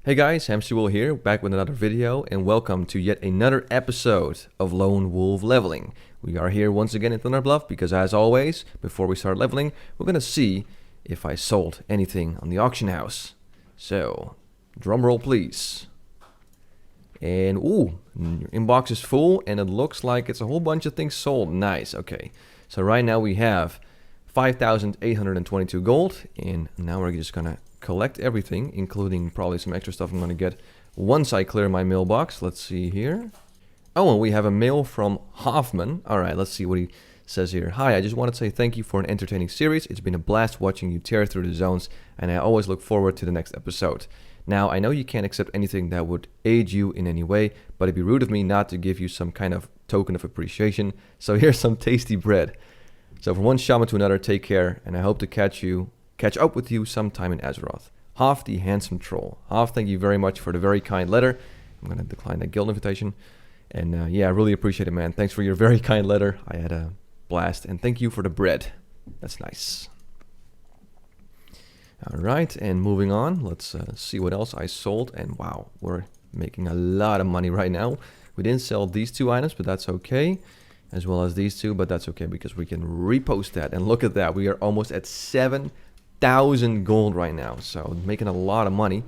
Hey guys, Hamsterwheel here, back with another video, and welcome to yet another episode of Lone Wolf Leveling. We are here once again in Thunder Bluff because, as always, before we start leveling, we're gonna see if I sold anything on the auction house. So, drum roll please. And ooh, your inbox is full, and it looks like it's a whole bunch of things sold. Nice, okay. So right now we have 5,822 gold, and now we're just gonna collect everything, including probably some extra stuff I'm going to get once I clear my mailbox. Let's see here. Oh, and we have a mail from Hoffman. Alright, let's see what he says here. Hi, I just want to say thank you for an entertaining series. It's been a blast watching you tear through the zones, and I always look forward to the next episode. Now, I know you can't accept anything that would aid you in any way, but it'd be rude of me not to give you some kind of token of appreciation. So here's some tasty bread. So from one shaman to another, take care, and I hope to catch up with you sometime in Azeroth. Hoff, the handsome troll. Hoff, thank you very much for the very kind letter. I'm going to decline that guild invitation. And yeah, I really appreciate it, man. Thanks for your very kind letter. I had a blast. And thank you for the bread. That's nice. Alright, and moving on. Let's see what else I sold. And wow, we're making a lot of money right now. We didn't sell these two items, but that's okay. As well as these two, but that's okay because we can repost that. And look at that. We are almost at 7,000 gold right now, so making a lot of money,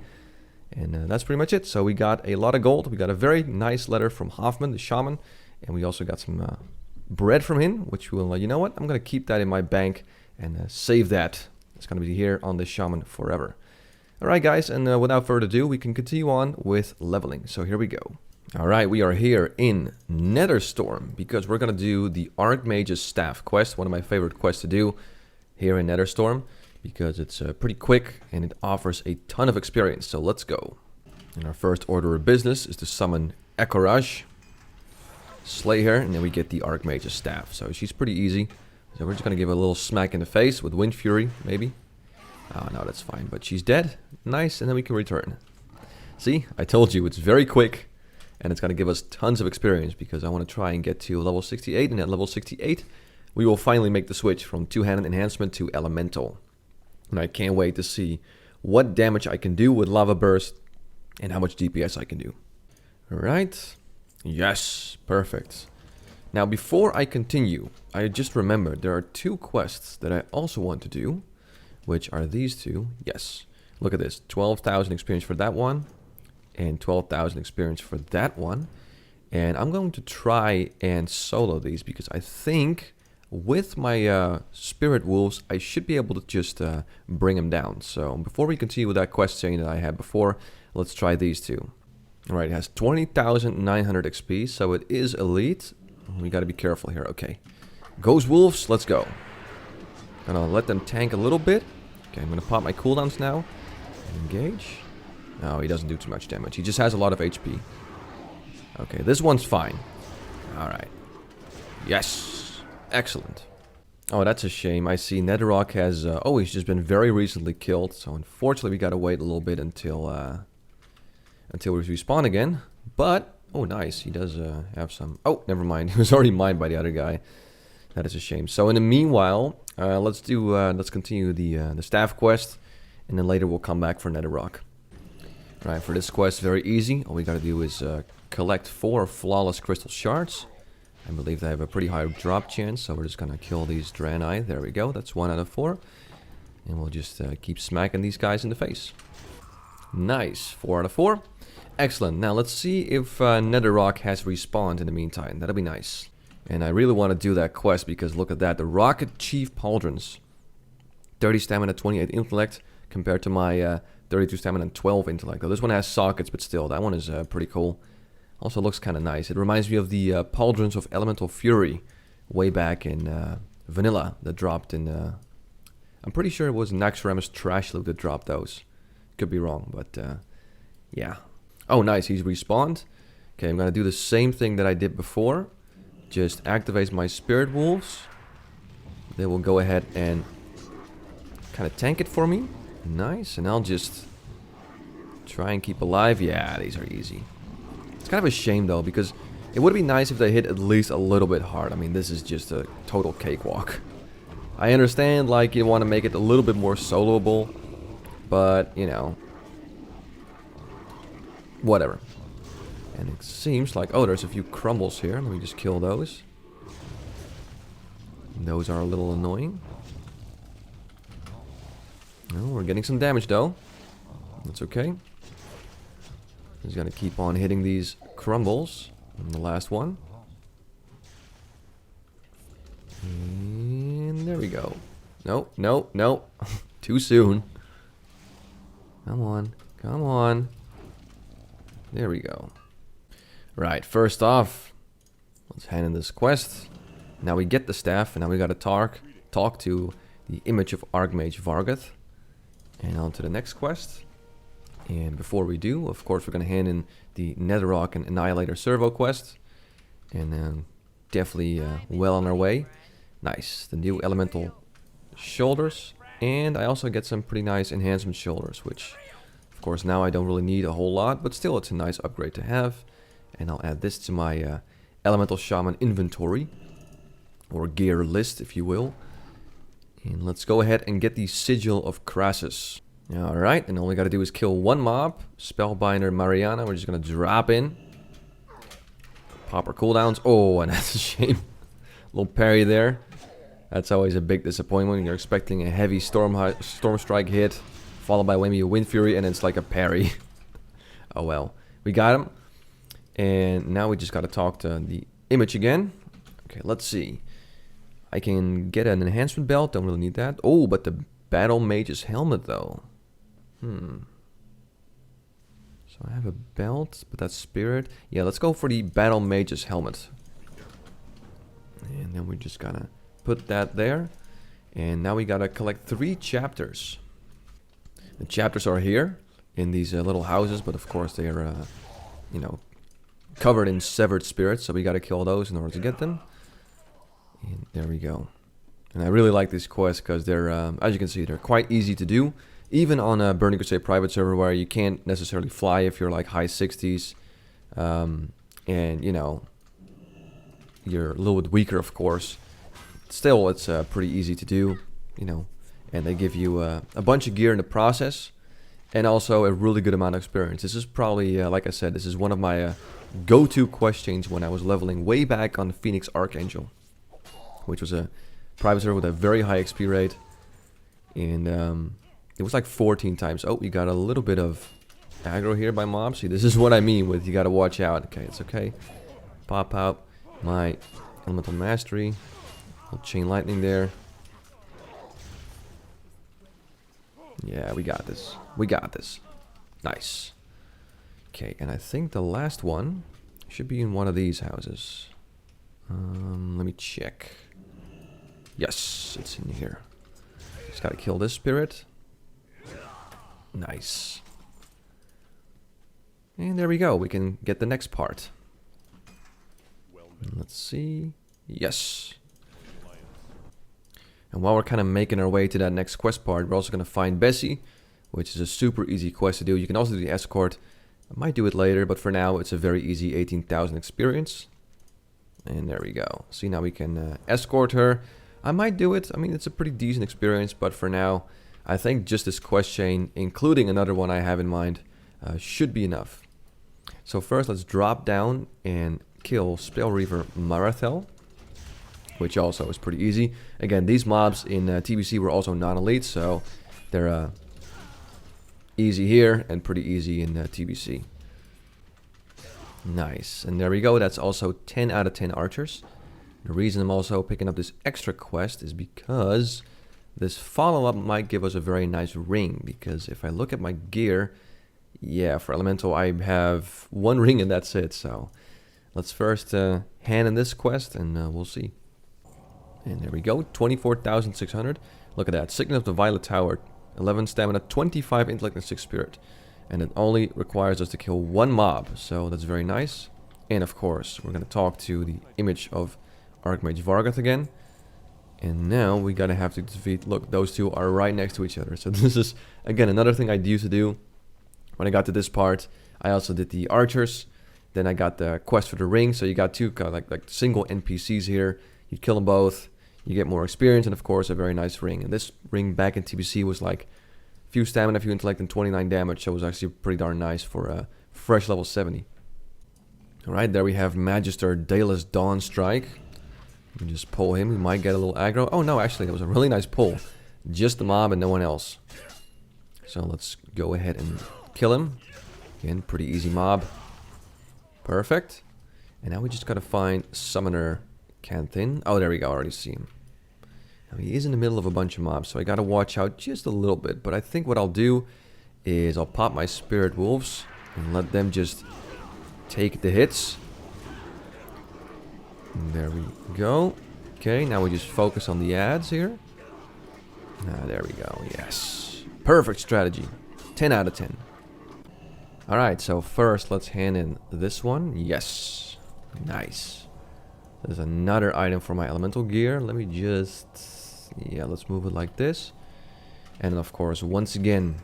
and that's pretty much it. So we got a lot of gold. We got a very nice letter from Hoffman, the shaman, and we also got some bread from him, which will, you know what, I'm gonna keep that in my bank and save that. It's gonna be here on the shaman forever. All right, guys, and without further ado, we can continue on with leveling. So here we go. All right, we are here in Netherstorm because we're gonna do the Archmage's Staff quest, one of my favorite quests to do here in Netherstorm, because it's pretty quick and it offers a ton of experience. So let's go. And our first order of business is to summon Ekoraj, slay her, and then we get the Archmage's Staff. So she's pretty easy. So we're just gonna give her a little smack in the face with Wind Fury, maybe. Oh no, that's fine. But she's dead. Nice, and then we can return. See, I told you it's very quick, and it's gonna give us tons of experience because I want to try and get to level 68, and at level 68, we will finally make the switch from two-handed enhancement to elemental. And I can't wait to see what damage I can do with Lava Burst and how much DPS I can do. Alright. Yes, perfect. Now before I continue, I just remembered there are two quests that I also want to do, which are these two. Yes, look at this. 12,000 experience for that one, and 12,000 experience for that one. And I'm going to try and solo these because I think with my spirit wolves, I should be able to just bring them down. So before we continue with that quest chain that I had before, let's try these two. Alright, it has 20,900 XP, so it is elite. We gotta be careful here. Okay, Ghost Wolves, let's go. Gonna let them tank a little bit. Okay, I'm gonna pop my cooldowns now. Engage. No, he doesn't do too much damage. He just has a lot of HP. Okay, this one's fine. Alright. Yes. Excellent. Oh, that's a shame. I see Netherrock has... oh, he's just been very recently killed. So unfortunately, we gotta wait a little bit until we respawn again. But... oh, nice. He does have some... oh, never mind. He was already mined by the other guy. That is a shame. So in the meanwhile, let's continue the staff quest. And then later we'll come back for Netherrock. Right, for this quest, very easy. All we gotta do is collect 4 flawless crystal shards. I believe they have a pretty high drop chance, so we're just gonna kill these Draenei. There we go, that's 1 out of 4. And we'll just keep smacking these guys in the face. Nice, 4 out of 4. Excellent, now let's see if Netherrock has respawned in the meantime. That'll be nice. And I really want to do that quest because look at that, the Rocket Chief Pauldrons. 30 stamina, 28 intellect, compared to my 32 stamina and 12 intellect. This one has sockets, but still, that one is pretty cool. Also looks kind of nice. It reminds me of the Pauldrons of Elemental Fury way back in Vanilla that dropped in... I'm pretty sure it was Naxxramas Trash Loot that dropped those. Could be wrong, but yeah. Oh, nice. He's respawned. Okay, I'm going to do the same thing that I did before. Just activate my Spirit Wolves. They will go ahead and kind of tank it for me. Nice, and I'll just try and keep alive. Yeah, these are easy. It's kind of a shame though, because it would be nice if they hit at least a little bit hard. I mean, this is just a total cakewalk. I understand, like, you want to make it a little bit more soloable, but, you know, Whatever. And it seems like... Oh, there's a few crumbles here. Let me just kill those. Those are a little annoying. Oh, we're getting some damage though. That's okay. Just gotta keep on hitting these crumbles. And the last one. And there we go. No, no, no. Too soon. Come on. Come on. There we go. Right, first off, let's hand in this quest. Now we get the staff, and now we gotta talk to the image of Archmage Vargoth. And on to the next quest. And before we do, of course, we're gonna hand in the Netherrock and Annihilator Servo quest. And then definitely well on our way. Nice, the new elemental shoulders. And I also get some pretty nice enhancement shoulders, which, of course, now I don't really need a whole lot, but still it's a nice upgrade to have. And I'll add this to my Elemental Shaman inventory. Or gear list, if you will. And let's go ahead and get the Sigil of Crassus. Alright, and all we gotta do is kill one mob. Spellbinder Mariana, we're just gonna drop in. Pop our cooldowns. Oh, and that's a shame. Little parry there. That's always a big disappointment when you're expecting a heavy storm strike hit, followed by maybe a Wind Fury, and it's like a parry. Oh well. We got him. And now we just gotta talk to the image again. Okay, let's see. I can get an enhancement belt, don't really need that. Oh, but the Battle Mage's helmet though. So I have a belt, but that's spirit. Yeah, let's go for the Battle Mage's helmet. And then we just gotta put that there. And now we gotta collect 3 chapters. The chapters are here in these little houses, but of course they are, you know, covered in severed spirits, so we gotta kill those in order to get them. And there we go. And I really like these quests because they're, as you can see, they're quite easy to do. Even on a Burning Crusade private server where you can't necessarily fly if you're like high 60s. And, you know, you're a little bit weaker, of course. Still, it's pretty easy to do, you know. And they give you a bunch of gear in the process. And also a really good amount of experience. This is probably, like I said, this is one of my go-to quest chains when I was leveling way back on the Phoenix Archangel. Which was a private server with a very high XP rate. And it was like 14 times. Oh, you got a little bit of aggro here by mobs. See, this is what I mean with you gotta watch out. Okay, it's okay. Pop out my Elemental Mastery. Little Chain Lightning there. Yeah, we got this. We got this. Nice. Okay, and I think the last one should be in one of these houses. Let me check. Yes, it's in here. Just gotta kill this spirit. Nice. And there we go. We can get the next part. Let's see. Yes. And while we're kind of making our way to that next quest part, we're also going to find Bessie, which is a super easy quest to do. You can also do the Escort. I might do it later, but for now it's a very easy 18,000 experience. And there we go. See, now we can escort her. I might do it. I mean, it's a pretty decent experience, but for now, I think just this quest chain, including another one I have in mind, should be enough. So first, let's drop down and kill Spell Reaver Marathel, which also is pretty easy. Again, these mobs in TBC were also non-elite, so they're easy here and pretty easy in TBC. Nice, and there we go. That's also 10 out of 10 archers. The reason I'm also picking up this extra quest is because this follow-up might give us a very nice ring, because if I look at my gear, yeah, for Elemental I have 1 ring and that's it. So let's first hand in this quest and we'll see. And there we go, 24,600. Look at that, Signet of the Violet Tower, 11 stamina, 25 intellect and 6 spirit. And it only requires us to kill 1 mob, so that's very nice. And of course, we're going to talk to the image of Archmage Vargoth again. And now we gotta have to defeat, look, those two are right next to each other. So this is, again, another thing I used to do. When I got to this part, I also did the archers. Then I got the quest for the ring. So you got 2 like single NPCs here. You kill them both, you get more experience, and of course a very nice ring. And this ring back in TBC was like few stamina, few intellect, and 29 damage. So it was actually pretty darn nice for fresh level 70. Alright, there we have Magister Daedalus Dawn Strike. We just pull him, we might get a little aggro. Oh no, actually that was a really nice pull. Just the mob and no one else. So let's go ahead and kill him. Again, pretty easy mob. Perfect. And now we just gotta find Summoner Canthin. Oh, there we go, I already see him. Now he is in the middle of a bunch of mobs, so I gotta watch out just a little bit. But I think what I'll do is I'll pop my Spirit Wolves and let them just take the hits. And there we go. Okay, now we just focus on the ads here. There we go, yes. Perfect strategy. 10 out of 10. Alright, so first let's hand in this one. Yes. Nice. There's another item for my elemental gear. Let me just... yeah, let's move it like this. And of course, once again...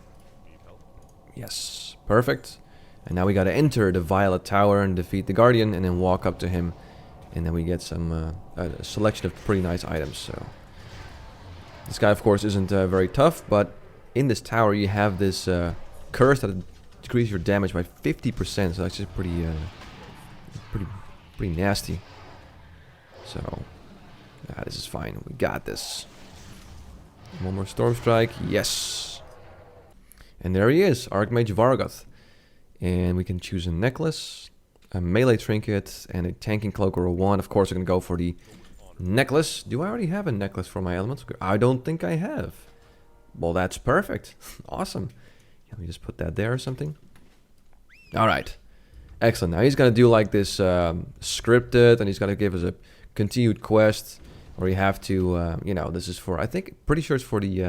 yes. Perfect. And now we gotta enter the Violet Tower and defeat the Guardian and then walk up to him. And then we get some a selection of pretty nice items. So this guy, of course, isn't very tough, but in this tower you have this curse that decreases your damage by 50%. So that's just pretty nasty. So yeah, this is fine. We got this. One more Storm Strike. Yes. And there he is, Archmage Vargoth. And we can choose a necklace, a melee trinket, and a tanking cloak or a wand. Of course, I'm going to go for the necklace. Do I already have a necklace for my elemental gear? I don't think I have. Well, that's perfect. Awesome. Let me just put that there or something. Alright. Excellent. Now he's going to do like this scripted, and he's going to give us a continued quest. Or you have to, you know, this is for, I think, pretty sure it's for the...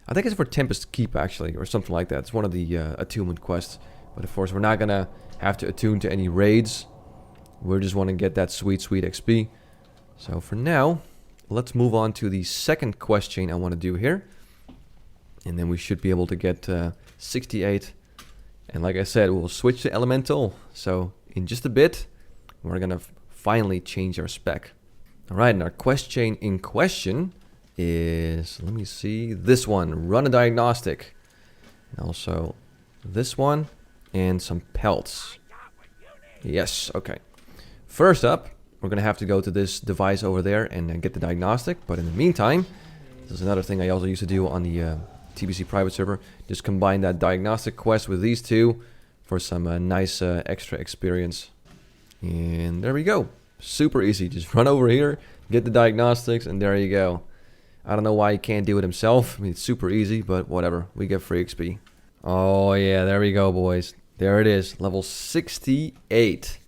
I think it's for Tempest Keep, actually, or something like that. It's one of the attunement quests. But of course, we're not going to have to attune to any raids. We just want to get that sweet, sweet XP. So for now, let's move on to the second quest chain I want to do here. And then we should be able to get 68. And like I said, we'll switch to Elemental. So in just a bit, we're going to finally change our spec. Alright, and our quest chain in question is, let me see, this one, Run a Diagnostic. And also this one, and some pelts. Yes, okay. First up, we're going to have to go to this device over there and get the diagnostic. But in the meantime, this is another thing I also used to do on the TBC private server. Just combine that diagnostic quest with these two for some nice extra experience. And there we go. Super easy. Just run over here, get the diagnostics, and there you go. I don't know why he can't do it himself. I mean, it's super easy, but whatever. We get free XP. Oh, yeah, there we go, boys. There it is, level 68.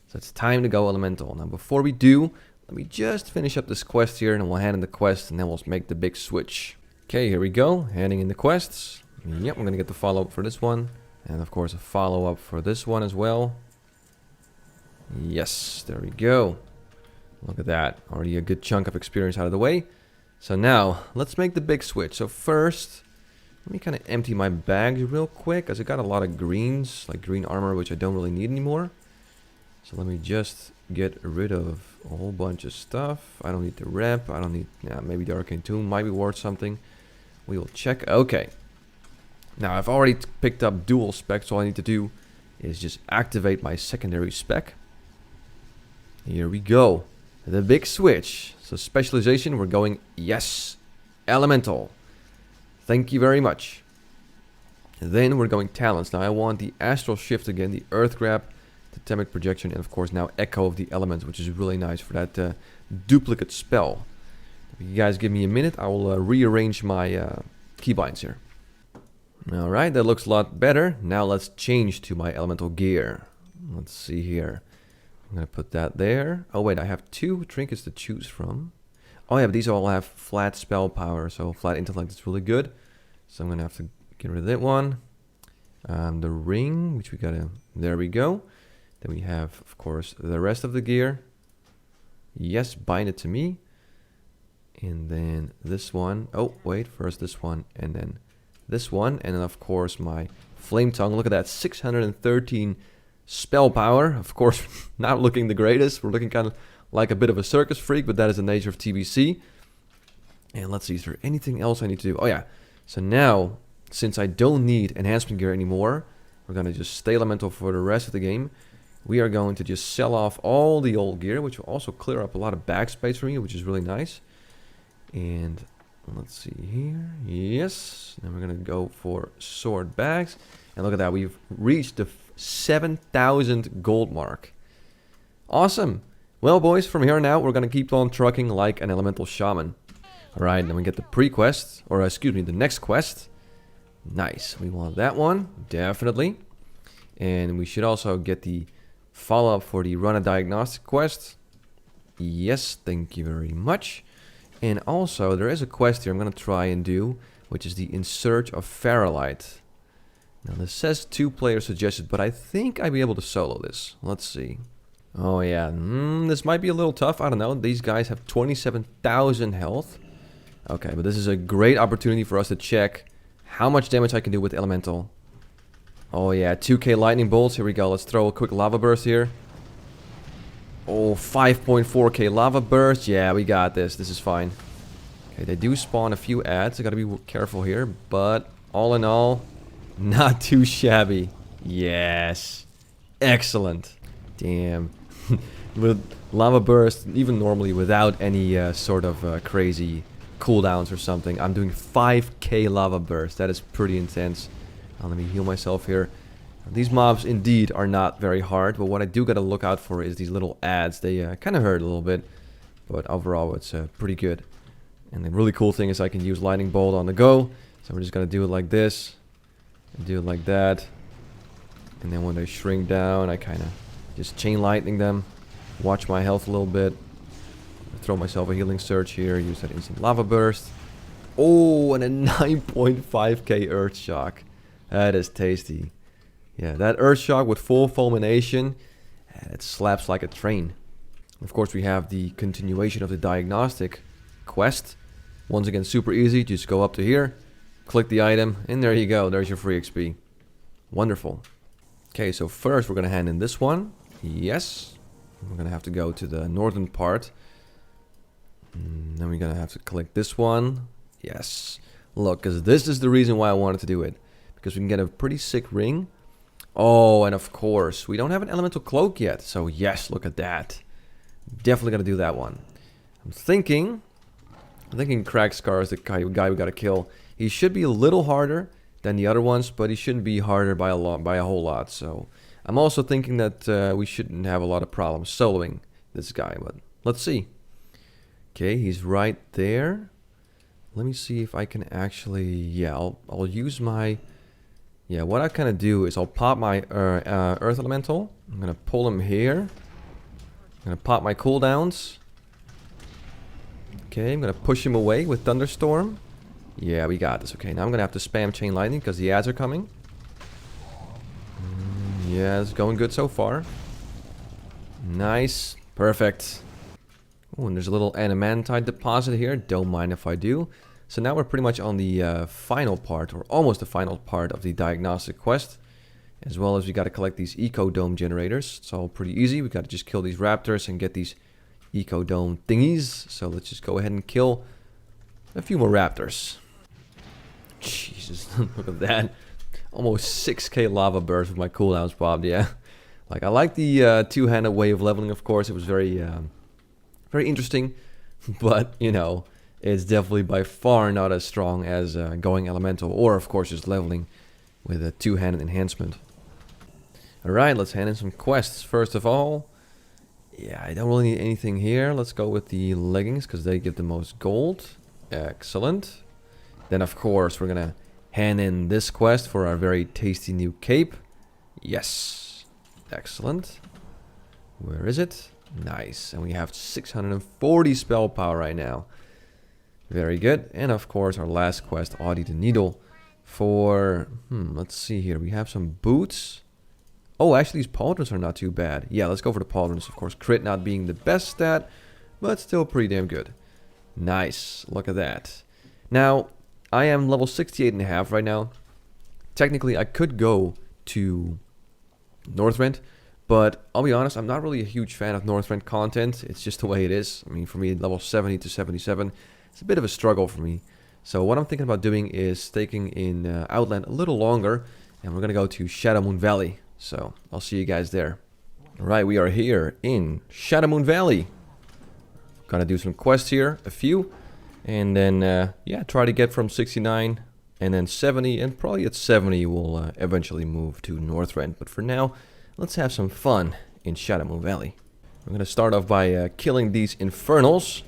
So it's time to go Elemental. Now, before we do, let me just finish up this quest here, and we'll hand in the quest, and then we'll make the big switch. Okay, here we go. Handing in the quests. Yep, I'm going to get the follow-up for this one. And, of course, a follow-up for this one as well. Yes, there we go. Look at that. Already a good chunk of experience out of the way. So now, let's make the big switch. So first, let me kind of empty my bags real quick, because I got a lot of greens, like green armor, which I don't really need anymore. So let me just get rid of a whole bunch of stuff. I don't need the rep. I don't need, yeah, maybe the arcane tomb might be worth something. We will check. Okay. Now, I've already picked up dual specs. So all I need to do is just activate my secondary spec. Here we go. The big switch. So specialization, we're going, yes, Elemental. Thank you very much. And then we're going talents. Now I want the Astral Shift again, the Earth Grab, Totemic Projection, and of course now Echo of the Elements, which is really nice for that duplicate spell. If you guys give me a minute, I will rearrange my keybinds here. Alright, that looks a lot better. Now let's change to my elemental gear. Let's see here. I'm going to put that there. Oh wait, I have two trinkets to choose from. Oh yeah, but these all have flat spell power, so flat intellect is really good. So I'm going to have to get rid of that one. The ring, which we got to... There we go. Then we have, of course, the rest of the gear. Yes, bind it to me. And then this one. Oh, wait, first this one, and then this one. And then, of course, my Flame Tongue. Look at that, 613 spell power. Of course, not looking the greatest. We're looking kind of like a bit of a circus freak, but that is the nature of TBC. And let's see, is there anything else I need to do? Oh yeah, so now, since I don't need enhancement gear anymore, we're going to just stay elemental for the rest of the game. We are going to just sell off all the old gear, which will also clear up a lot of backspace for me, which is really nice. And let's see here. Yes. Then we're going to go for sword bags. And look at that. We've reached the 7,000 gold mark. Awesome. Well, boys, from here on out, we're going to keep on trucking like an elemental shaman. Alright, then we get the pre-quest, or excuse me, the next quest. Nice. We want that one, definitely. And we should also get the follow-up for the run a diagnostic quest. Yes, thank you very much. And also, there is a quest here I'm going to try and do, which is the In Search of Ferrolite. Now, this says 2 players suggested, but I think I'll be able to solo this. Let's see. Oh, yeah. This might be a little tough. I don't know. These guys have 27,000 health. Okay, but this is a great opportunity for us to check how much damage I can do with Elemental. Oh, yeah. 2k lightning bolts. Here we go. Let's throw a quick lava burst here. Oh, 5.4k lava burst. Yeah, we got this. This is fine. Okay, they do spawn a few adds. I gotta be careful here. But all in all, not too shabby. Yes. Excellent. Damn. With lava burst, even normally without any sort of crazy cooldowns or something, I'm doing 5k lava burst. That is pretty intense. Let me heal myself here. These mobs indeed are not very hard, but what I do gotta look out for is these little adds. They kind of hurt a little bit, but overall it's pretty good. And the really cool thing is I can use lightning bolt on the go. So we're just gonna do it like this, and do it like that, and then when they shrink down, I kind of just chain lightning them. Watch my health a little bit. Throw myself a healing surge here. Use that instant lava burst. Oh, and a 9.5k earth shock. That is tasty. Yeah, that earth shock with full fulmination, it slaps like a train. Of course, we have the continuation of the diagnostic quest. Once again, super easy. Just go up to here, click the item, and there you go. There's your free XP. Wonderful. Okay, so first we're going to hand in this one. Yes. We're going to have to go to the northern part. Then we're going to have to click this one. Yes. Look, because this is the reason why I wanted to do it. Because we can get a pretty sick ring. Oh, and of course, we don't have an elemental cloak yet. So yes, look at that. Definitely going to do that one. I'm thinking Crack Scar is the guy we got to kill. He should be a little harder than the other ones, but he shouldn't be harder by a whole lot. So I'm also thinking that we shouldn't have a lot of problems soloing this guy, but let's see. Okay, he's right there. Let me see if I can actually, yeah, I'll use my, yeah, what I kind of do is I'll pop my Earth Elemental. I'm going to pull him here. I'm going to pop my cooldowns. Okay, I'm going to push him away with Thunderstorm. Yeah, we got this. Okay, now I'm going to have to spam Chain Lightning because the ads are coming. Yeah, it's going good so far. Nice. Perfect. Oh, and there's a little adamantite deposit here. Don't mind if I do. So now we're pretty much on the final part, or almost the final part of the diagnostic quest. As well as we got to collect these eco dome generators. It's all pretty easy. We got to just kill these raptors and get these eco dome thingies. So let's just go ahead and kill a few more raptors. Jesus, look at that. Almost 6k lava burst with my cooldowns popped, yeah. Like, I like the two-handed way of leveling, of course. It was very interesting. But, you know, it's definitely by far not as strong as going elemental. Or, of course, just leveling with a two-handed enhancement. Alright, let's hand in some quests. First of all, yeah, I don't really need anything here. Let's go with the leggings, because they give the most gold. Excellent. Then, of course, we're going to hand in this quest for our very tasty new cape. Yes. Excellent. Where is it? Nice. And we have 640 spell power right now. Very good. And, of course, our last quest, Audie the Needle. For, let's see here. We have some boots. Oh, actually, these pauldrons are not too bad. Yeah, let's go for the pauldrons. Of course, crit not being the best stat, but still pretty damn good. Nice. Look at that. Now, I am level 68.5 right now. Technically, I could go to Northrend, but I'll be honest, I'm not really a huge fan of Northrend content. It's just the way it is. I mean, for me, level 70 to 77, it's a bit of a struggle for me. So what I'm thinking about doing is staking in Outland a little longer And we're gonna go to Shadowmoon Valley. So I'll see you guys there. Alright, we are here in Shadowmoon Valley. Gonna do some quests here, a few. And then, yeah, try to get from 69 and then 70. And probably at 70 we'll eventually move to Northrend. But for now, let's have some fun in Shadowmoon Valley. I'm gonna start off by killing these infernals.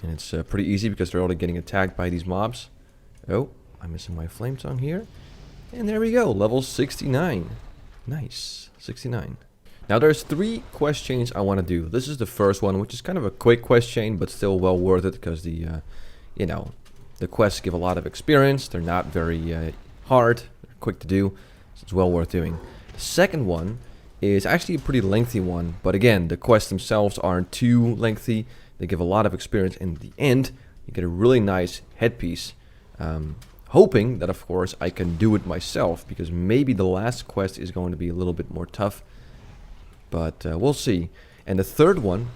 And it's pretty easy because they're already getting attacked by these mobs. Oh, I'm missing my flame tongue here. And there we go, level 69. Nice, 69. Now there's 3 quest chains I want to do. This is the first one, which is kind of a quick quest chain, but still well worth it because the, you know, the quests give a lot of experience. They're not very hard, they're quick to do, so it's well worth doing. The second one is actually a pretty lengthy one, but again, the quests themselves aren't too lengthy. They give a lot of experience. In the end, you get a really nice headpiece. Hoping that, of course, I can do it myself, because maybe the last quest is going to be a little bit more tough. But we'll see. And the third one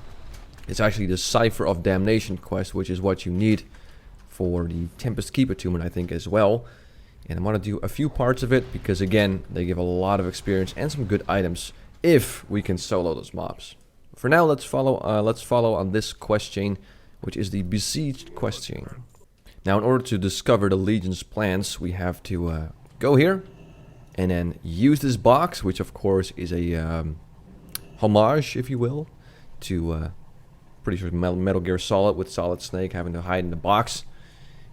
is actually the Cypher of Damnation quest, which is what you need for the Tempest Keep attunement, I think, as well. And I'm going to do a few parts of it, because again, they give a lot of experience and some good items if we can solo those mobs. For now, let's follow on this quest chain, which is the Besieged quest chain. Now, in order to discover the Legion's plans, we have to go here and then use this box, which of course is a homage, if you will, to pretty sure Metal Gear Solid, with Solid Snake having to hide in the box.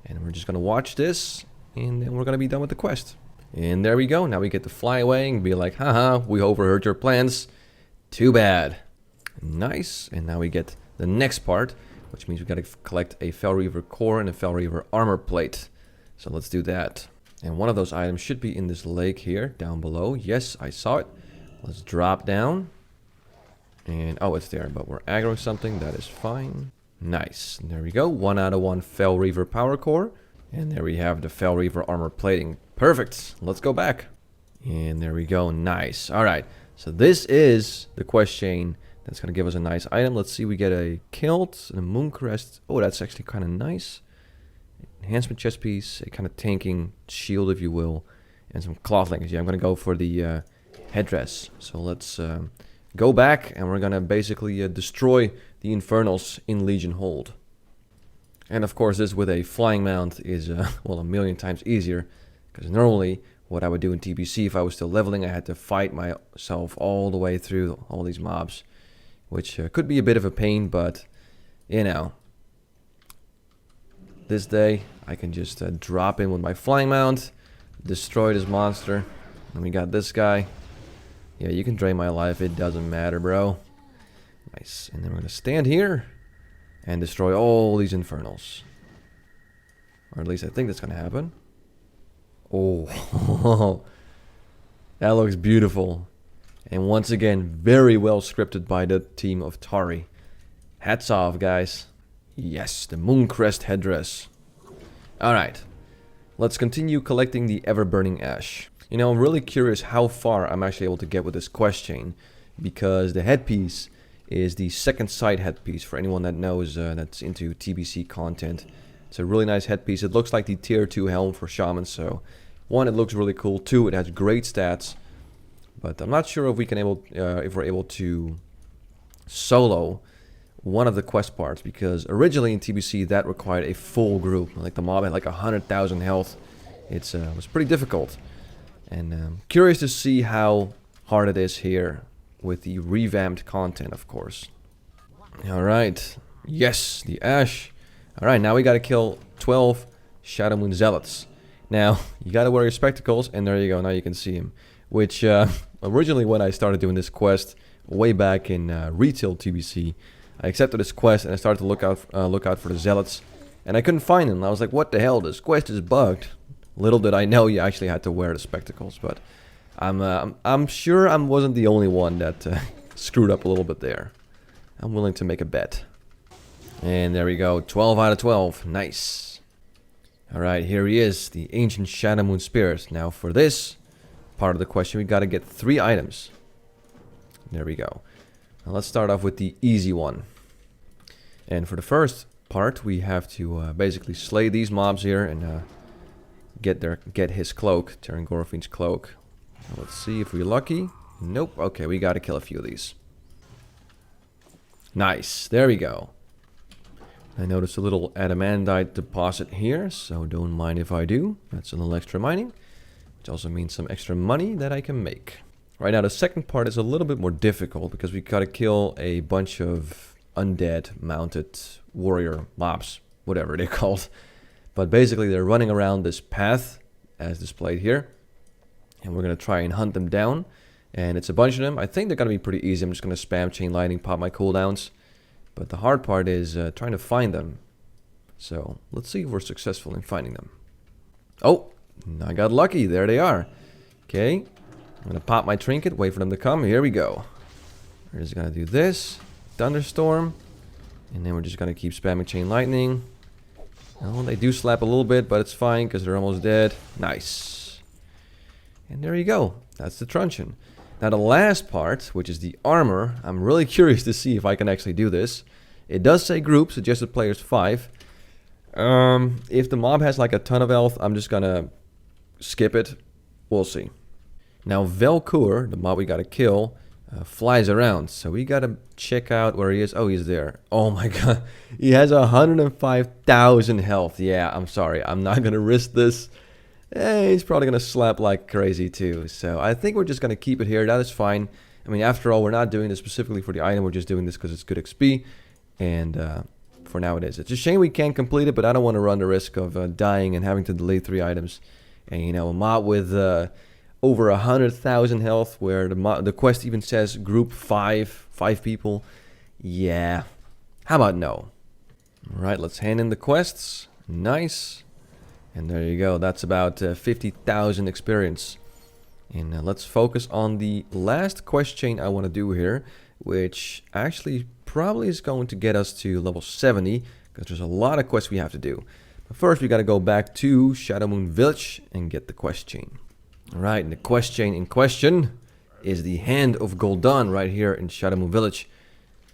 And we're just going to watch this, and then we're going to be done with the quest. And there we go. Now we get to fly away and be like, haha, we overheard your plans. Too bad. Nice. And now we get the next part, which means we got to collect a Fel Reaver core and a Fel Reaver armor plate. So let's do that. And one of those items should be in this lake here, down below. Yes, I saw it. Let's drop down. And, oh, it's there, but we're aggroing something. That is fine. Nice. And there we go. 1 out of 1 Fel Reaver power core. And there we have the Fel Reaver armor plating. Perfect. Let's go back. And there we go. Nice. All right. So this is the quest chain. That's going to give us a nice item. Let's see, we get a kilt and a moon crest. Oh, that's actually kind of nice. Enhancement chest piece, a kind of tanking shield, if you will, and some cloth leggings. Yeah, I'm going to go for the headdress. So let's go back, and we're going to basically destroy the infernals in Legion Hold. And of course, this with a flying mount is, well, a million times easier. Because normally, what I would do in TBC, if I was still leveling, I had to fight myself all the way through all these mobs. Which could be a bit of a pain, but, you know, this day I can just drop in with my flying mount, destroy this monster, and we got this guy. Yeah, you can drain my life, it doesn't matter, bro. Nice, and then we're going to stand here and destroy all these infernals. Or at least I think that's going to happen. Oh, that looks beautiful. And once again, very well scripted by the team of Tari. Hats off, guys. Yes, the Mooncrest headdress. Alright, let's continue collecting the ever-burning ash. You know, I'm really curious how far I'm actually able to get with this quest chain, because the headpiece is the second sight headpiece, for anyone that knows that's into TBC content. It's a really nice headpiece. It looks like the tier 2 helm for shamans, so 1, it looks really cool. 2, it has great stats. But I'm not sure if we're able to solo one of the quest parts, because originally in TBC that required a full group. Like the mob had like 100,000 health. It was pretty difficult. And curious to see how hard it is here with the revamped content, of course. Alright. Yes, the ash. Alright, now we gotta kill 12 Shadowmoon Zealots. Now, you gotta wear your spectacles, and there you go, now you can see him. Which, originally when I started doing this quest, way back in retail TBC, I accepted this quest and I started to look out for the Zealots, and I couldn't find them. I was like, what the hell, this quest is bugged. Little did I know you actually had to wear the spectacles, but I'm sure I wasn't the only one that screwed up a little bit there. I'm willing to make a bet. And there we go, 12 out of 12, nice. Alright, here he is, the Ancient Shadowmoon Spirit. Now for this part of the question, we gotta get 3 items. There we go. Now let's start off with the easy one. And for the first part, we have to basically slay these mobs here and get his cloak, Terangorphine's cloak. Now let's see if we're lucky. Nope. Okay, we gotta kill a few of these. Nice. There we go. I noticed a little adamantite deposit here, so don't mind if I do. That's a little extra mining, which also means some extra money that I can make. Right now, the second part is a little bit more difficult because we gotta kill a bunch of undead mounted warrior mobs, whatever they're called. But basically, they're running around this path, as displayed here. And we're gonna try and hunt them down. And it's a bunch of them. I think they're gonna be pretty easy. I'm just gonna spam chain lightning, pop my cooldowns. But the hard part is trying to find them. So let's see if we're successful in finding them. Oh, I got lucky. There they are. Okay, I'm gonna pop my trinket, wait for them to come. Here we go. We're just gonna do this, thunderstorm, and then we're just gonna keep spamming chain lightning. Oh, they do slap a little bit, but it's fine because they're almost dead. Nice. And there you go. That's the truncheon. Now the last part, which is the armor, I'm really curious to see if I can actually do this. It does say group, suggested players 5. If the mob has like a ton of health, I'm just gonna skip it. We'll see. Now Velkur, the mob we gotta kill, flies around. So we gotta check out where he is. Oh, he's there. Oh my god. He has 105,000 health. Yeah, I'm sorry. I'm not gonna risk this. He's probably going to slap like crazy too. So I think we're just going to keep it here. That is fine. I mean, after all, we're not doing this specifically for the item. We're just doing this because it's good XP. And for now it is. It's a shame we can't complete it, but I don't want to run the risk of dying and having to delete 3 items. And, you know, a mob with over 100,000 health where the quest even says group 5 people. Yeah. How about no? All right, let's hand in the quests. Nice. And there you go, that's about 50,000 experience. And let's focus on the last quest chain I want to do here, which actually probably is going to get us to level 70, because there's a lot of quests we have to do. But first we got to go back to Shadowmoon Village and get the quest chain. Alright, and the quest chain in question is the Hand of Gul'dan right here in Shadowmoon Village.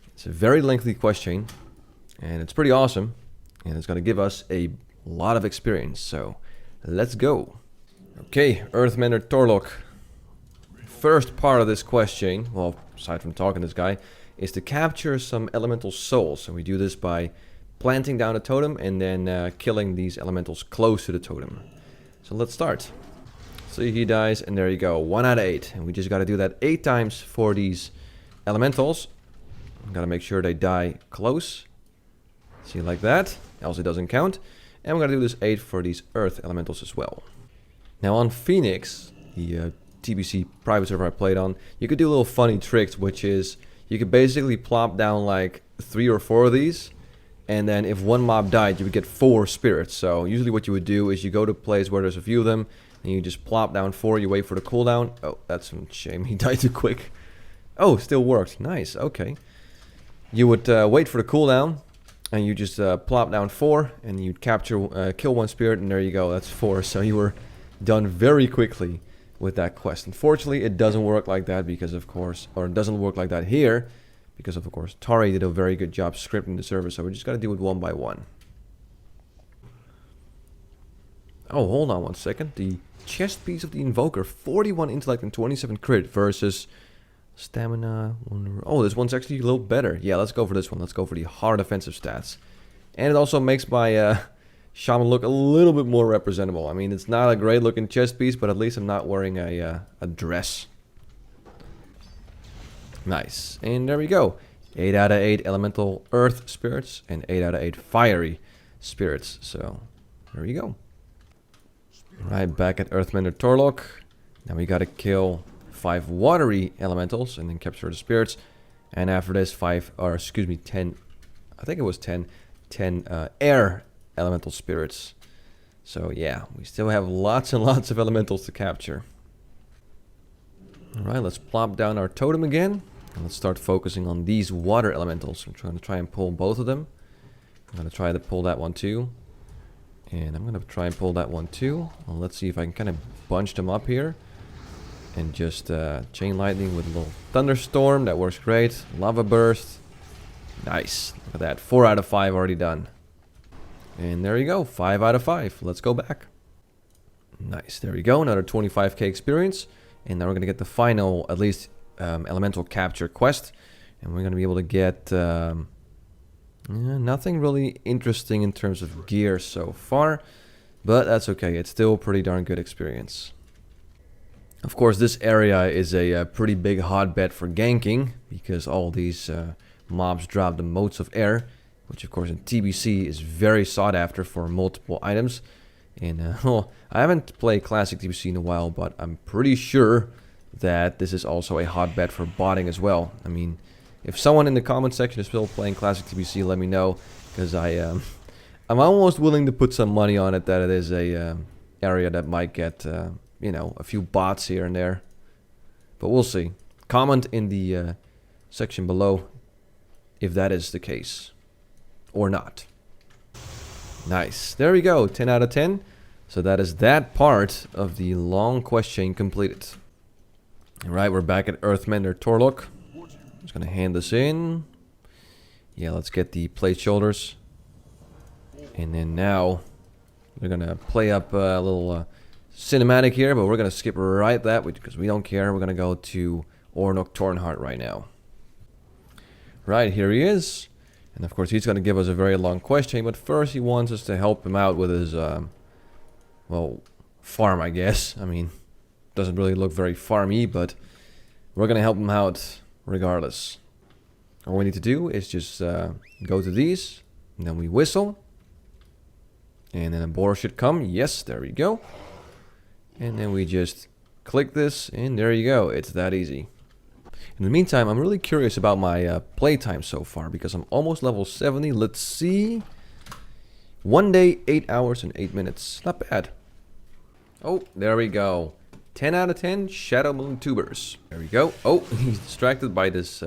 It's a very lengthy quest chain, and it's pretty awesome, and it's going to give us a lot of experience, so let's go. Okay, Earthmender Torlok. First part of this quest chain, well, aside from talking to this guy, is to capture some elemental souls. And we do this by planting down a totem and then killing these elementals close to the totem. So let's start. See, he dies, and there you go, 1 out of 8. And we just got to do that 8 times for these elementals. Got to make sure they die close. See, like that, else it doesn't count. And we're going to do this 8 for these earth elementals as well. Now on Phoenix, the TBC private server I played on, you could do little funny tricks, which is you could basically plop down like 3 or 4 of these, and then if one mob died, you would get 4 spirits. So usually what you would do is you go to a place where there's a few of them, and you just plop down 4, you wait for the cooldown. Oh, that's a shame, he died too quick. Oh, still worked, nice, okay. You would wait for the cooldown, and you just plop down 4, and you'd capture, kill 1 spirit, and there you go, that's 4. So you were done very quickly with that quest. Unfortunately, it doesn't work like that because, of course, or it doesn't work like that here, because, of course, Tari did a very good job scripting the server, so we just got to do it one by one. Oh, hold on one second. The chest piece of the Invoker, 41 intellect and 27 crit versus stamina. Oh, this one's actually a little better. Yeah, let's go for this one. Let's go for the hard offensive stats. And it also makes my shaman look a little bit more representable. I mean, it's not a great looking chest piece, but at least I'm not wearing a dress. Nice. And there we go. 8 out of 8 elemental earth spirits and 8 out of 8 fiery spirits. So, there we go. Right, back at Earthmender Torlok. Now we gotta kill 5 watery elementals and then capture the spirits. And after this 10, I think it was 10 air elemental spirits. So yeah, we still have lots and lots of elementals to capture. Alright, let's plop down our totem again. And let's start focusing on these water elementals. I'm trying to try and pull both of them. I'm going to try to pull that one too. And I'm going to try and pull that one too. Well, let's see if I can kind of bunch them up here. And just chain lightning with a little thunderstorm. That works great. Lava burst. Nice. Look at that. 4 out of 5 already done. And there you go. 5 out of 5. Let's go back. Nice, there we go, another 25k experience. And now we're going to get the final, at least, elemental capture quest. And we're going to be able to get nothing really interesting in terms of gear so far. But that's okay, it's still a pretty darn good experience. Of course, this area is a pretty big hotbed for ganking, because all these mobs drop the motes of air, which of course in TBC is very sought after for multiple items. And well, I haven't played classic TBC in a while, but I'm pretty sure that this is also a hotbed for botting as well. I mean, if someone in the comment section is still playing classic TBC, let me know, because I'm almost willing to put some money on it that it is a area that might get you know, a few bots here and there. But we'll see. Comment in the section below if that is the case or not. Nice. There we go. 10 out of 10. So that is that part of the long quest chain completed. Alright, we're back at Earthmender Torlok. Just gonna hand this in. Yeah, let's get the plate shoulders. And then now we're gonna play up a little cinematic here, but we're gonna skip right that because we don't care. We're gonna go to Oronok Tornheart right now. Right, here he is. And of course he's gonna give us a very long quest chain, but first he wants us to help him out with his well, farm, I guess. I mean, doesn't really look very farmy, but we're gonna help him out regardless. All we need to do is just go to these, and then we whistle. And then a boar should come. Yes, there we go. And then we just click this, and there you go. It's that easy. In the meantime, I'm really curious about my playtime so far, because I'm almost level 70. Let's see. 1 day, 8 hours and 8 minutes. Not bad. Oh, there we go. 10 out of 10 Shadowmoon tubers. There we go. Oh, he's distracted by this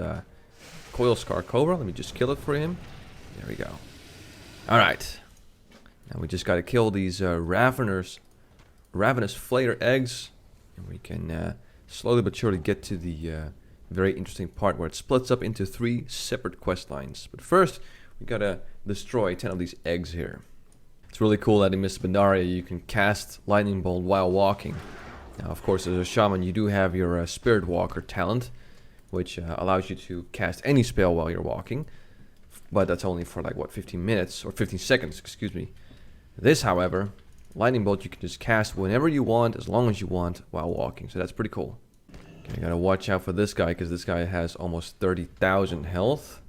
coil scar cobra. Let me just kill it for him. There we go. Alright. Now we just gotta kill these ravenous flayer eggs, and we can slowly but surely get to the very interesting part where it splits up into 3 separate quest lines. But first, we gotta destroy 10 of these eggs here. It's really cool that in Miss Bendaria you can cast Lightning Bolt while walking. Now, of course, as a shaman, you do have your Spirit Walker talent, which allows you to cast any spell while you're walking. But that's only for like, what, 15 minutes, or 15 seconds, excuse me. This, however, Lightning Bolt you can just cast whenever you want, as long as you want, while walking. So that's pretty cool. Okay, gotta watch out for this guy, because this guy has almost 30,000 health.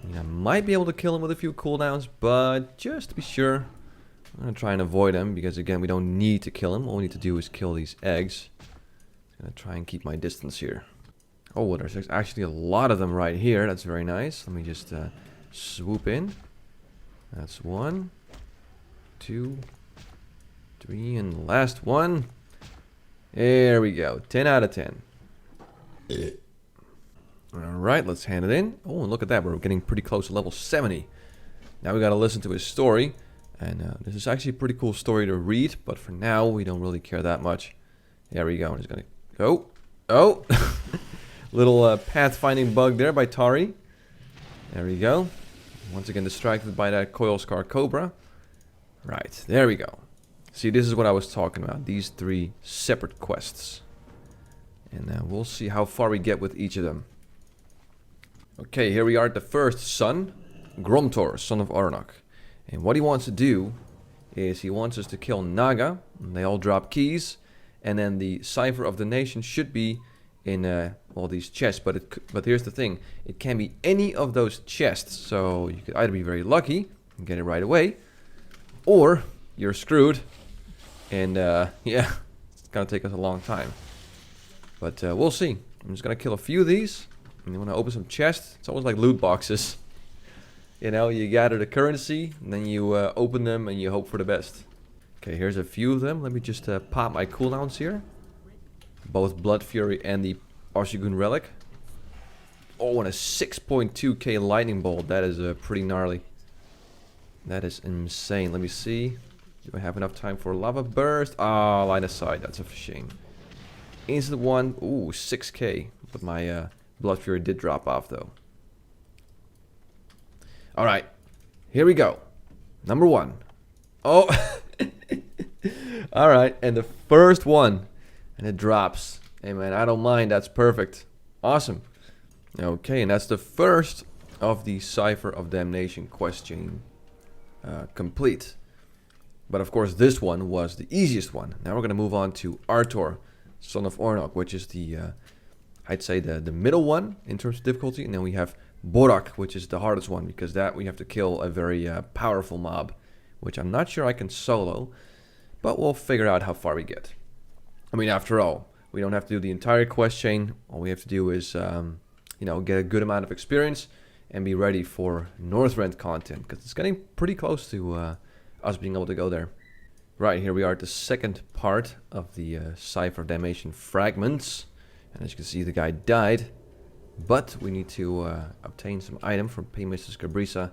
I mean, I might be able to kill him with a few cooldowns, but just to be sure, I'm gonna try and avoid him, because again, we don't need to kill him. All we need to do is kill these eggs. I'm gonna try and keep my distance here. Oh, well, there's actually a lot of them right here. That's very nice. Let me just swoop in. That's 1, 2, 3, and the last one. There we go. 10 out of 10. Alright, let's hand it in. Oh, and look at that. We're getting pretty close to level 70. Now we gotta listen to his story. And this is actually a pretty cool story to read, but for now, we don't really care that much. There we go. I'm just gonna go. Oh! Little pathfinding bug there by Tari. There we go. Once again distracted by that coil scar cobra. Right, there we go. See, this is what I was talking about. These 3 separate quests. And we'll see how far we get with each of them. Okay, here we are at the first son. Gromtor, son of Oronok. And what he wants to do is he wants us to kill Naga. And they all drop keys. And then the Cypher of Damnation should be in all these chests. But here's the thing. It can be any of those chests. So you could either be very lucky and get it right away. Or you're screwed. And yeah, it's gonna take us a long time. But we'll see. I'm just gonna kill a few of these. And you wanna open some chests. It's almost like loot boxes. You know, you gather the currency, and then you open them and you hope for the best. Okay, here's a few of them. Let me just pop my cooldowns here. Both Blood Fury and the Oshigun Relic. Oh, and a 6.2k Lightning Bolt. That is pretty gnarly. That is insane. Let me see. Do I have enough time for Lava Burst? Ah, line of sight. That's a shame. Instant one. Ooh, 6k. But my Blood Fury did drop off, though. Alright. Here we go. Number 1. Oh. Alright, and the first one. And it drops. Hey man, I don't mind. That's perfect. Awesome. Okay, and that's the first of the Cypher of Damnation quest chain complete. But of course this one was the easiest one. Now we're going to move on to Artor, son of Oronok, which is the, I'd say the middle one in terms of difficulty. And then we have Borak, which is the hardest one, because that we have to kill a very powerful mob, which I'm not sure I can solo, but we'll figure out how far we get. I mean, after all, we don't have to do the entire quest chain. All we have to do is, you know, get a good amount of experience and be ready for Northrend content, because it's getting pretty close to us being able to go there. Right, here we are at the second part of the Cypher of Damnation fragments. And as you can see, the guy died. But we need to obtain some item from Mistress Cabrisa.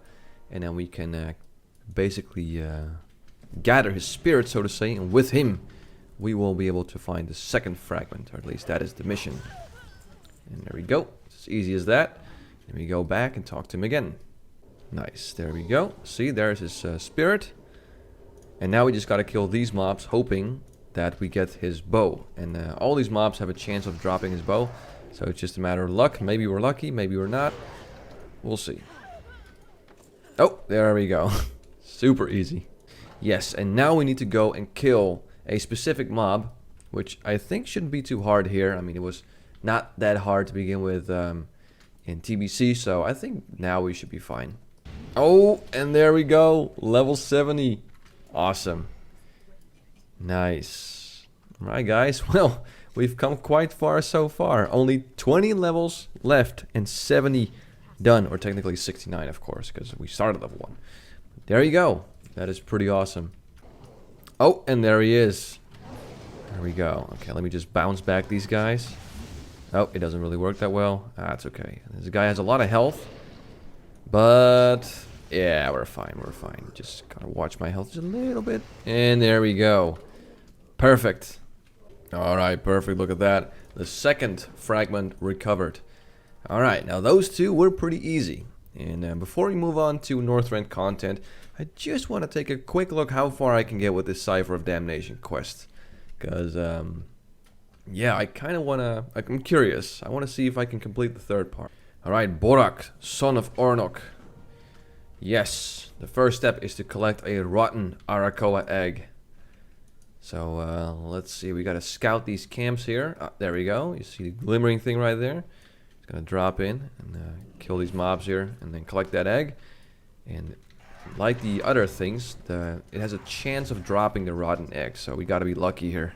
And then we can basically gather his spirit, so to say. And with him, we will be able to find the second fragment. Or at least that is the mission. And there we go. It's as easy as that. And we go back and talk to him again. Nice, there we go. See, there's his spirit. And now we just gotta kill these mobs, hoping that we get his bow. And all these mobs have a chance of dropping his bow. So it's just a matter of luck. Maybe we're lucky, maybe we're not. We'll see. Oh, there we go. Super easy. Yes, and now we need to go and kill a specific mob, which I think shouldn't be too hard here. I mean, it was not that hard to begin with in TBC, so I think now we should be fine. Oh, and there we go. Level 70. Awesome. Nice. Alright guys, well, we've come quite far so far. Only 20 levels left and 70 done. Or technically 69, of course, because we started level 1. There you go. That is pretty awesome. Oh, and there he is. There we go. Okay, let me just bounce back these guys. Oh, it doesn't really work that well. That's okay. This guy has a lot of health. But yeah, we're fine, we're fine. Just gotta watch my health just a little bit. And there we go. Perfect. Alright, perfect. Look at that. The second fragment recovered. Alright, now those two were pretty easy. And before we move on to Northrend content, I just want to take a quick look how far I can get with this Cypher of Damnation quest. Because, yeah, I kind of want to... I'm curious. I want to see if I can complete the third part. Alright, Borak, son of Oronok. Yes, the first step is to collect a rotten Arakoa egg. So, let's see. We got to scout these camps here. Ah, there we go. You see the glimmering thing right there? It's going to drop in and kill these mobs here and then collect that egg. And like the other things, it has a chance of dropping the rotten egg. So we got to be lucky here.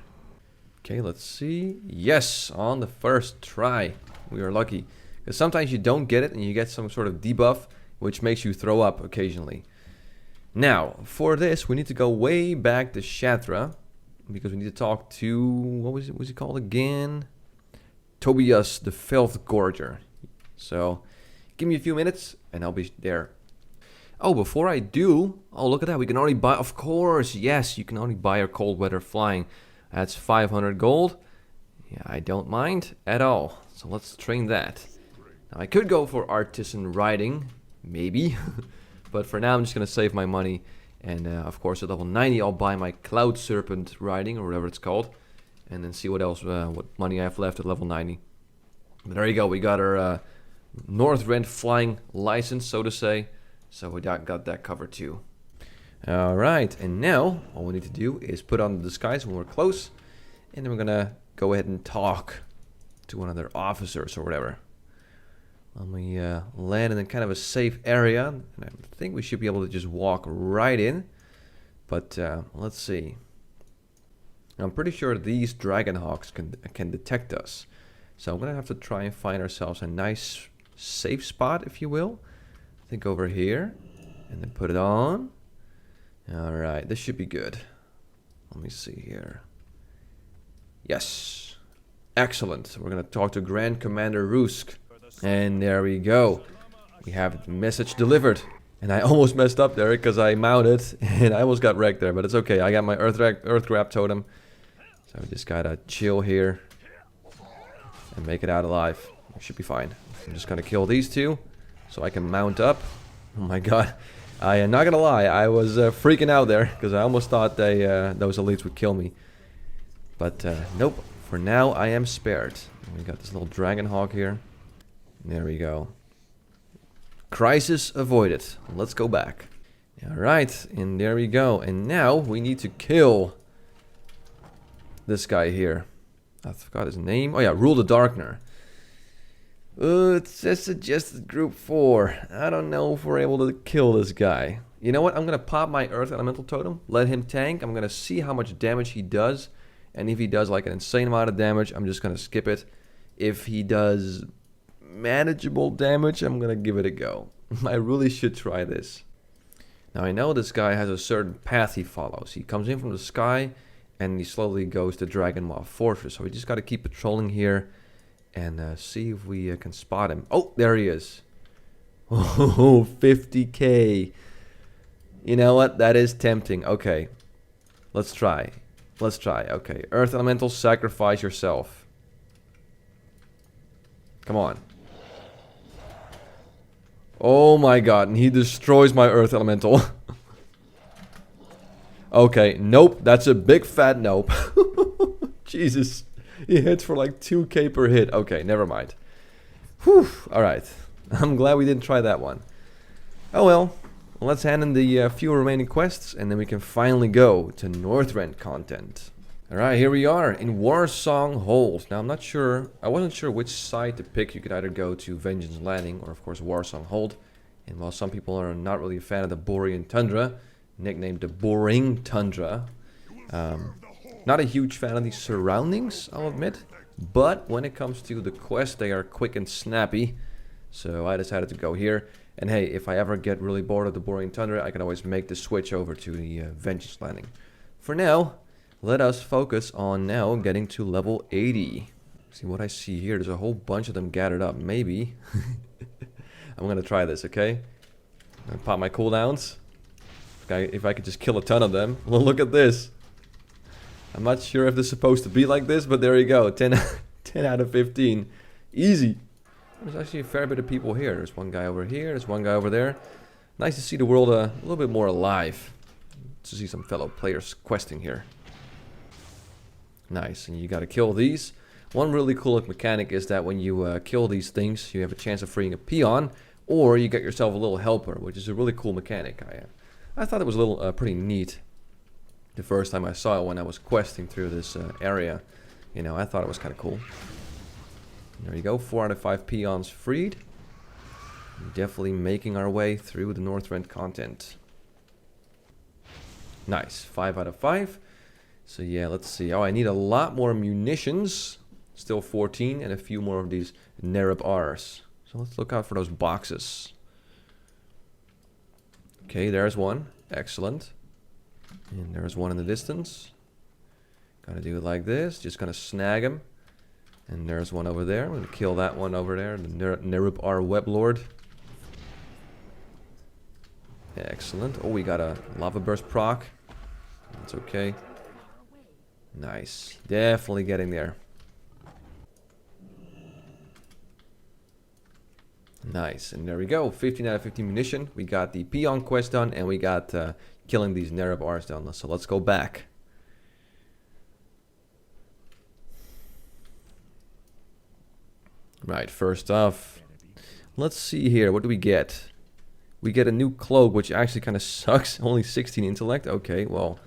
Okay, let's see. Yes, on the first try. We are lucky. Because sometimes you don't get it and you get some sort of debuff, which makes you throw up occasionally. Now, for this, we need to go way back to Shatra. Because we need to talk to... What was he called again? Tobias the Filth Gorger. So, give me a few minutes and I'll be there. Oh, before I do... Oh, look at that. We can already buy... Of course, yes. You can only buy a cold weather flying. That's 500 gold. Yeah, I don't mind at all. So let's train that. Now, I could go for artisan riding. Maybe. But for now, I'm just going to save my money. And of course, at level 90, I'll buy my Cloud Serpent riding, or whatever it's called. And then see what else, what money I have left at level 90. But there you go. We got our Northrend flying license, so to say. So we got that covered too. Alright, and now all we need to do is put on the disguise when we're close. And then we're going to go ahead and talk to one of their officers or whatever. Let me land in kind of a safe area. And I think we should be able to just walk right in. But let's see. I'm pretty sure these Dragonhawks can detect us. So I'm going to have to try and find ourselves a nice safe spot, if you will. I think over here. And then put it on. Alright, this should be good. Let me see here. Yes. Excellent. We're going to talk to Grand Commander Rusk. And there we go. We have the message delivered. And I almost messed up there because I mounted and I almost got wrecked there. But it's okay. I got my Earth Grab Totem. So I just gotta chill here and make it out alive. We should be fine. I'm just gonna kill these two so I can mount up. Oh my god. I am not gonna lie, I was freaking out there because I almost thought those elites would kill me. But nope, for now I am spared. We got this little dragon hawk here. There we go. Crisis avoided. Let's go back. Alright, and there we go. And now we need to kill this guy here. I forgot his name. Oh yeah, Rule the Darkner. It just suggested group 4. I don't know if we're able to kill this guy. You know what? I'm going to pop my Earth Elemental Totem. Let him tank. I'm going to see how much damage he does. And if he does like an insane amount of damage, I'm just going to skip it. If he does manageable damage, I'm going to give it a go. I really should try this. Now I know this guy has a certain path he follows. He comes in from the sky and he slowly goes to Dragon Maw Fortress. So we just got to keep patrolling here. And see if we can spot him. Oh, there he is. Oh, 50k. You know what? That is tempting. Okay. Let's try. Let's try. Okay. Earth Elemental, sacrifice yourself. Come on. Oh my god. And he destroys my Earth Elemental. Okay. Nope. That's a big fat nope. Jesus. He hits for like 2k per hit. Okay, never mind. Whew. Alright. I'm glad we didn't try that one. Oh well. Let's hand in the few remaining quests and then we can finally go to Northrend content. Alright, here we are in Warsong Hold. Now I'm not sure, I wasn't sure which side to pick. You could either go to Vengeance Landing or of course Warsong Hold. And while some people are not really a fan of the Borean Tundra, nicknamed the Borean Tundra, not a huge fan of the surroundings, I'll admit. But when it comes to the quest, they are quick and snappy. So I decided to go here. And hey, if I ever get really bored of the Borean Tundra, I can always make the switch over to the Vengeance Landing. For now, let us focus on now getting to level 80. See what I see here. There's a whole bunch of them gathered up. Maybe. I'm going to try this, okay? I'm going to pop my cooldowns. If I could just kill a ton of them. Well, look at this. I'm not sure if this is supposed to be like this, but there you go. 10 out of 15. Easy. There's actually a fair bit of people here. There's one guy over here. There's one guy over there. Nice to see the world a little bit more alive. To see some fellow players questing here. Nice. And you got to kill these. One really cool mechanic is that when you kill these things, you have a chance of freeing a peon. Or you get yourself a little helper, which is a really cool mechanic. I thought it was a little pretty neat. The first time I saw it when I was questing through this area. You know, I thought it was kind of cool. There you go, 4 out of 5 peons freed. Definitely making our way through the Northrend content. Nice, 5 out of 5. So yeah, let's see. Oh, I need a lot more munitions. Still 14 and a few more of these Nerib R's. So let's look out for those boxes. Okay, there's one. Excellent. And there's one in the distance. Gotta do it like this. Just gonna snag him. And there's one over there. I'm gonna kill that one over there. The Nerib R Weblord. Excellent. Oh, we got a lava burst proc. That's okay. Nice. Definitely getting there. Nice. And there we go. 15 out of 15 munition. We got the peon quest done. And we got killing these Nerib R's down. So let's go back. Right, first off, let's see here. What do we get? We get a new cloak, which actually kind of sucks. Only 16 intellect. Okay, well,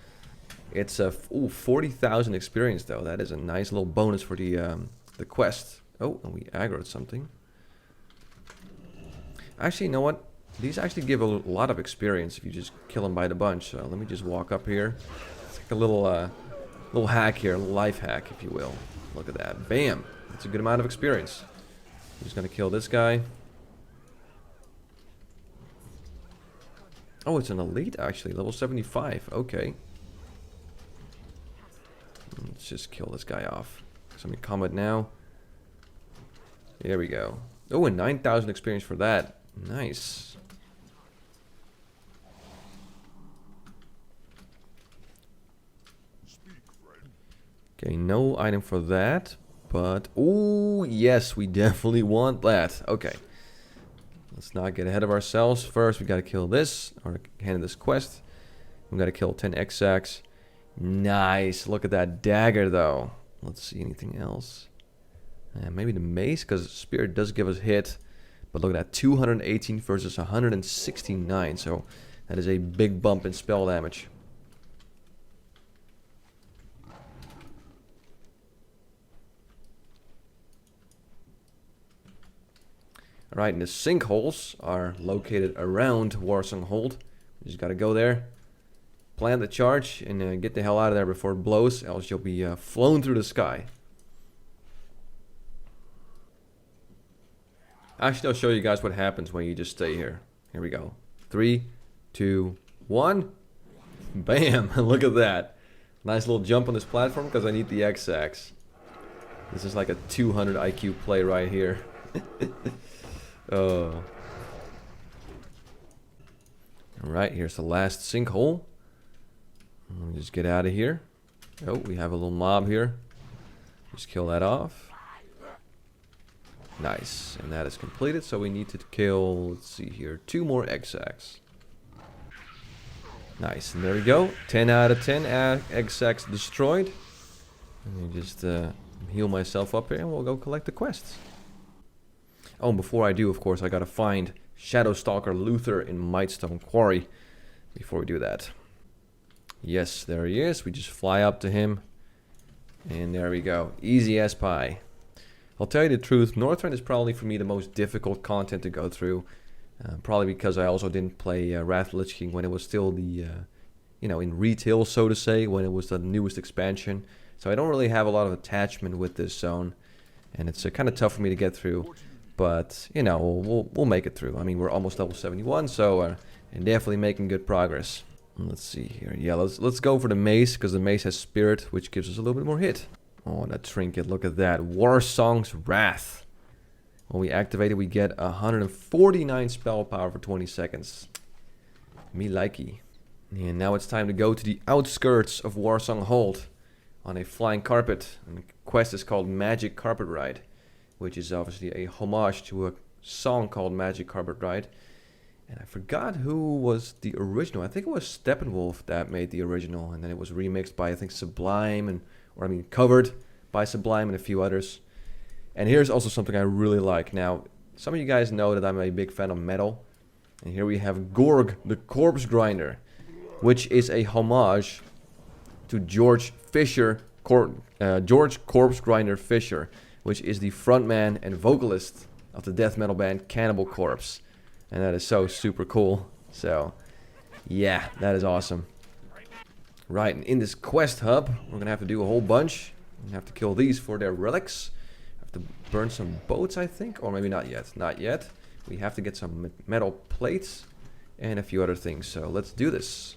it's a 40,000 experience though. That is a nice little bonus for the quest. Oh, and we aggroed something. Actually, you know what? These actually give a lot of experience if you just kill them by the bunch. So let me just walk up here. It's like a little hack here, a little life hack, if you will. Look at that. Bam! That's a good amount of experience. I'm just gonna kill this guy. Oh, it's an elite actually, level 75. Okay. Let's just kill this guy off. So I'm in combat now. There we go. Oh, and 9,000 experience for that. Nice. Okay, no item for that. But, oh, yes, we definitely want that. Okay. Let's not get ahead of ourselves. First, we got to kill this, or hand this quest. We got to kill 10 X-Sacs. Nice. Look at that dagger, though. Let's see anything else. Maybe the mace, because Spirit does give us hit. But look at that, 218 versus 169. So that is a big bump in spell damage. Alright, and the sinkholes are located around Warsong Hold. You just gotta go there, plant the charge, and get the hell out of there before it blows, else you'll be flown through the sky. Actually, I'll show you guys what happens when you just stay here. Here we go. 3, 2, 1. Bam! Look at that. Nice little jump on this platform because I need the X-Sacs. This is like a 200 IQ play right here. Oh. Alright, here's the last sinkhole. Let me just get out of here. Oh, we have a little mob here. Just kill that off. Nice, and that is completed, so we need to kill, let's see here, 2 more X-Sacs. Nice, and there we go. 10 out of 10 X-Sacs destroyed. Let me just heal myself up here and we'll go collect the quests. Oh, and before I do, of course, I gotta find Shadowstalker Luther in Milestone Quarry before we do that. Yes, there he is. We just fly up to him. And there we go. Easy as pie. I'll tell you the truth, Northrend is probably for me the most difficult content to go through. Probably because I also didn't play Wrath Lich King when it was still the, you know, in retail, so to say, when it was the newest expansion. So I don't really have a lot of attachment with this zone. And it's kind of tough for me to get through. But, you know, we'll make it through. I mean, we're almost level 71, so and definitely making good progress. Let's see here. Yeah, let's go for the mace, because the mace has spirit, which gives us a little bit more hit. Oh, that trinket, look at that. Warsong's Wrath. When we activate it, we get 149 spell power for 20 seconds. Me likey. And now it's time to go to the outskirts of Warsong Hold on a flying carpet. And the quest is called Magic Carpet Ride, which is obviously a homage to a song called Magic Carpet Ride. And I forgot who was the original. I think it was Steppenwolf that made the original, and then it was remixed by, I think, Sublime, and covered by Sublime and a few others. And here's also something I really like. Now, some of you guys know that I'm a big fan of metal. And here we have Gorg, the Corpse Grinder, which is a homage to George Corpse Grinder Fisher, which is the frontman and vocalist of the death metal band Cannibal Corpse. And that is so super cool. So, yeah, that is awesome. Right, and in this quest hub, we're going to have to do a whole bunch. We have to kill these for their relics. Have to burn some boats, I think. Or maybe not yet. Not yet. We have to get some metal plates and a few other things. So, let's do this.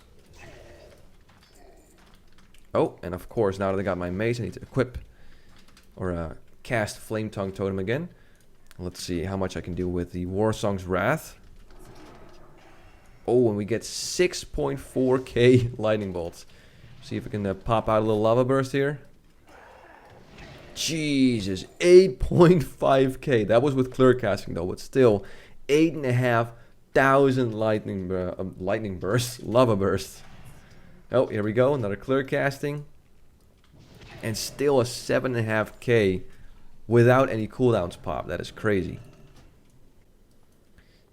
Oh, and of course, now that I got my mace, I need to equip or cast Flame Tongue Totem again. Let's see how much I can do with the Warsong's Wrath. Oh, and we get 6.4k lightning bolts. See if we can pop out a little lava burst here. Jesus, 8.5k. That was with clear casting though, but still 8,500 lightning bursts, lava bursts. Oh, here we go, another clear casting. And still a 7.5k without any cooldowns pop. That is crazy.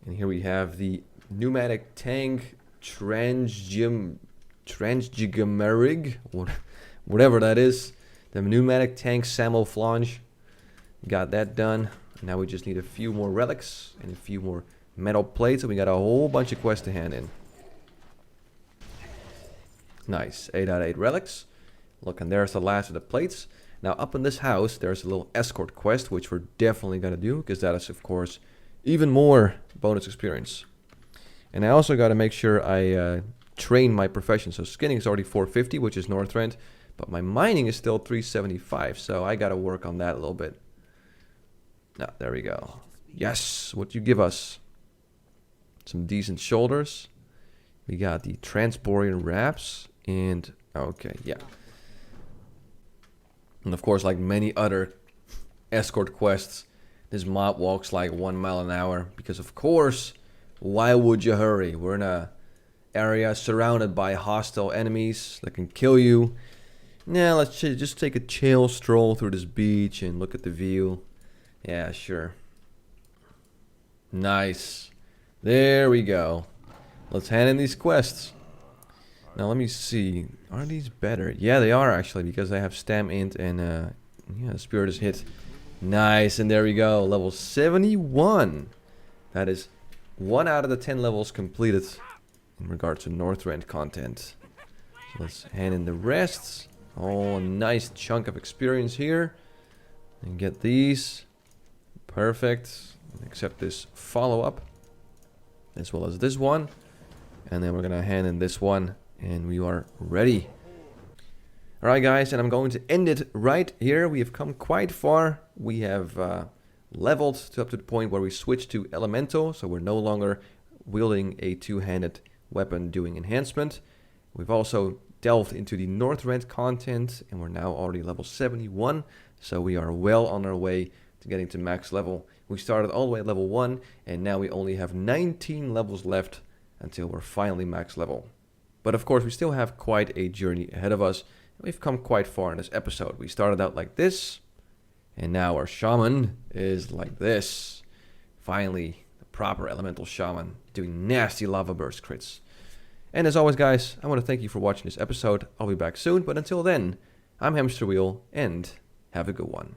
And here we have the pneumatic tank Transgigamerig, whatever that is. The pneumatic tank Camouflage. Got that done. Now we just need a few more relics and a few more metal plates, and we got a whole bunch of quests to hand in. Nice, 8 out of 8 relics. Look, and there's the last of the plates. Now up in this house, there's a little escort quest, which we're definitely gonna do, because that is, of course, even more bonus experience. And I also got to make sure I train my profession. So skinning is already 450, which is Northrend, but my mining is still 375, so I got to work on that a little bit. Now, there we go. Yes, what you give us? Some decent shoulders. We got the Borean wraps, and okay, yeah. And of course, like many other escort quests, This mob walks like 1 mile an hour because of course, why would you hurry? We're in a area surrounded by hostile enemies that can kill you. Now let's just take a chill stroll through this beach and look at the view. Yeah, sure. Nice. There we go. Let's hand in these quests. Now let me see. Are these better? Yeah, they are actually because they have stam int and yeah, spirit is hit. Nice, and there we go. Level 71. That is 1 out of the 10 levels completed in regard to Northrend content. So let's hand in the rest. Oh, a nice chunk of experience here. And get these. Perfect. Accept this follow-up. As well as this one. And then we're going to hand in this one. And we are ready. Alright guys, and I'm going to end it right here. We have come quite far. We have leveled to up to the point where we switch to elemental. So we're no longer wielding a two-handed weapon doing enhancement. We've also delved into the Northrend content. And we're now already level 71. So we are well on our way to getting to max level. We started all the way at level 1. And now we only have 19 levels left until we're finally max level. But of course, we still have quite a journey ahead of us. We've come quite far in this episode. We started out like this, and now our shaman is like this. Finally, the proper elemental shaman doing nasty lava burst crits. And as always, guys, I want to thank you for watching this episode. I'll be back soon, but until then, I'm Hamsterwheel, and have a good one.